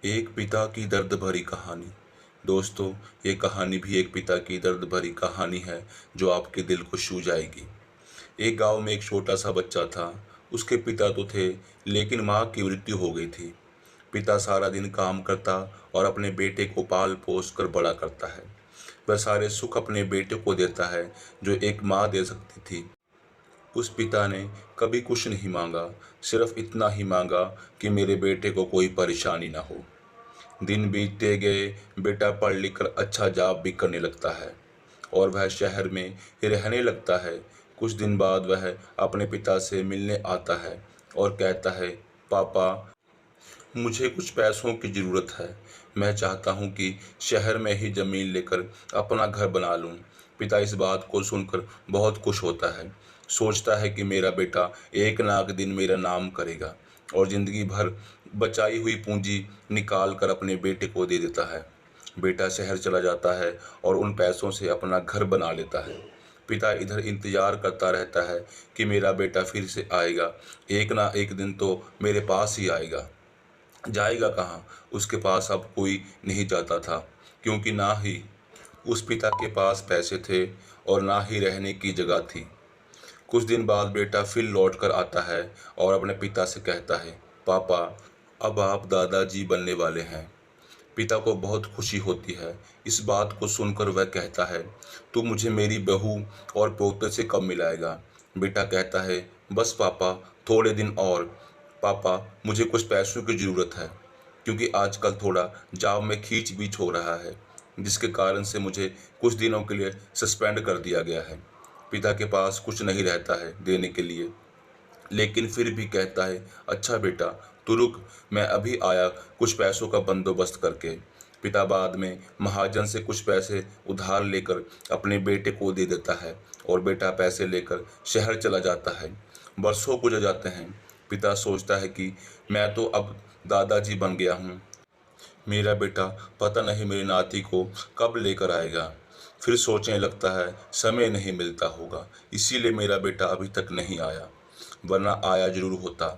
एक पिता की दर्द भरी कहानी। दोस्तों, ये कहानी भी एक पिता की दर्द भरी कहानी है जो आपके दिल को छू जाएगी। एक गांव में एक छोटा सा बच्चा था। उसके पिता तो थे, लेकिन माँ की मृत्यु हो गई थी। पिता सारा दिन काम करता और अपने बेटे को पाल पोस कर बड़ा करता है। वह सारे सुख अपने बेटे को देता है जो एक माँ दे सकती थी। उस पिता ने कभी कुछ नहीं मांगा, सिर्फ इतना ही मांगा कि मेरे बेटे को कोई परेशानी ना हो। दिन बीतते गए, बेटा पढ़ लिख कर अच्छा जॉब भी करने लगता है और वह शहर में ही रहने लगता है। कुछ दिन बाद वह अपने पिता से मिलने आता है और कहता है, पापा, मुझे कुछ पैसों की ज़रूरत है। मैं चाहता हूँ कि शहर में ही ज़मीन लेकर अपना घर बना लूँ। पिता इस बात को सुनकर बहुत खुश होता है। सोचता है कि मेरा बेटा एक ना एक दिन मेरा नाम करेगा और ज़िंदगी भर बचाई हुई पूंजी निकाल कर अपने बेटे को दे देता है। बेटा शहर चला जाता है और उन पैसों से अपना घर बना लेता है। पिता इधर इंतज़ार करता रहता है कि मेरा बेटा फिर से आएगा, एक ना एक दिन तो मेरे पास ही आएगा। जाएगा कहाँ? उसके पास अब कोई नहीं जाता था, क्योंकि ना ही उस पिता के पास पैसे थे और ना ही रहने की जगह थी। कुछ दिन बाद बेटा फिर लौट कर आता है और अपने पिता से कहता है, पापा, अब आप दादाजी बनने वाले हैं। पिता को बहुत खुशी होती है। इस बात को सुनकर वह कहता है, तू मुझे मेरी बहू और पोते से कब मिलाएगा? बेटा कहता है, बस पापा, थोड़े दिन और। पापा, मुझे कुछ पैसों की ज़रूरत है, क्योंकि आजकल थोड़ा जॉब में खींच बीच हो रहा है, जिसके कारण से मुझे कुछ दिनों के लिए सस्पेंड कर दिया गया है। पिता के पास कुछ नहीं रहता है देने के लिए, लेकिन फिर भी कहता है, अच्छा बेटा, तू रुक, मैं अभी आया कुछ पैसों का बंदोबस्त करके। पिता बाद में महाजन से कुछ पैसे उधार लेकर अपने बेटे को दे देता है और बेटा पैसे लेकर शहर चला जाता है। बरसों गुजर जाते हैं। पिता सोचता है कि मैं तो अब दादाजी बन गया हूँ। मेरा बेटा पता नहीं मेरी नाती को कब लेकर आएगा। फिर सोचने लगता है, समय नहीं मिलता होगा, इसीलिए मेरा बेटा अभी तक नहीं आया, वरना आया जरूर होता।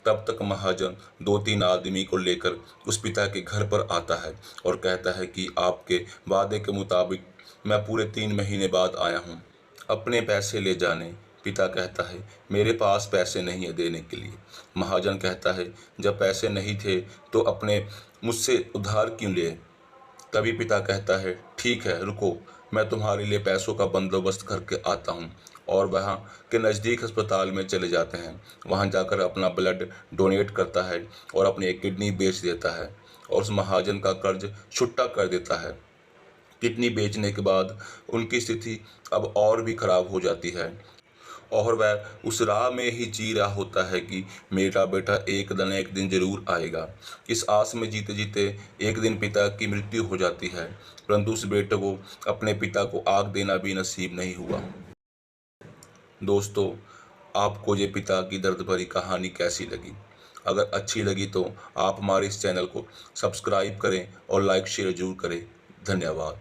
तब तक महाजन दो तीन आदमी को लेकर उस पिता के घर पर आता है और कहता है कि आपके वादे के मुताबिक मैं पूरे 3 महीने बाद आया हूँ अपने पैसे ले जाने। पिता कहता है, मेरे पास पैसे नहीं है देने के लिए। महाजन कहता है, जब पैसे नहीं थे तो अपने मुझसे उधार क्यों लिए? तभी पिता कहता है, ठीक है, रुको, मैं तुम्हारे लिए पैसों का बंदोबस्त करके आता हूँ। और वहाँ के नज़दीक अस्पताल में चले जाते हैं। वहाँ जाकर अपना ब्लड डोनेट करता है और अपनी एक किडनी बेच देता है और उस महाजन का कर्ज छुट्टा कर देता है। किडनी बेचने के बाद उनकी स्थिति अब और भी खराब हो जाती है और वह उस राह में ही जी रहा होता है कि मेरा बेटा एक न एक दिन जरूर आएगा। इस आस में जीते जीते एक दिन पिता की मृत्यु हो जाती है, परंतु उस बेटे को अपने पिता को आग देना भी नसीब नहीं हुआ। दोस्तों, आपको ये पिता की दर्द भरी कहानी कैसी लगी? अगर अच्छी लगी तो आप हमारे इस चैनल को सब्सक्राइब करें और लाइक शेयर जरूर करें। धन्यवाद।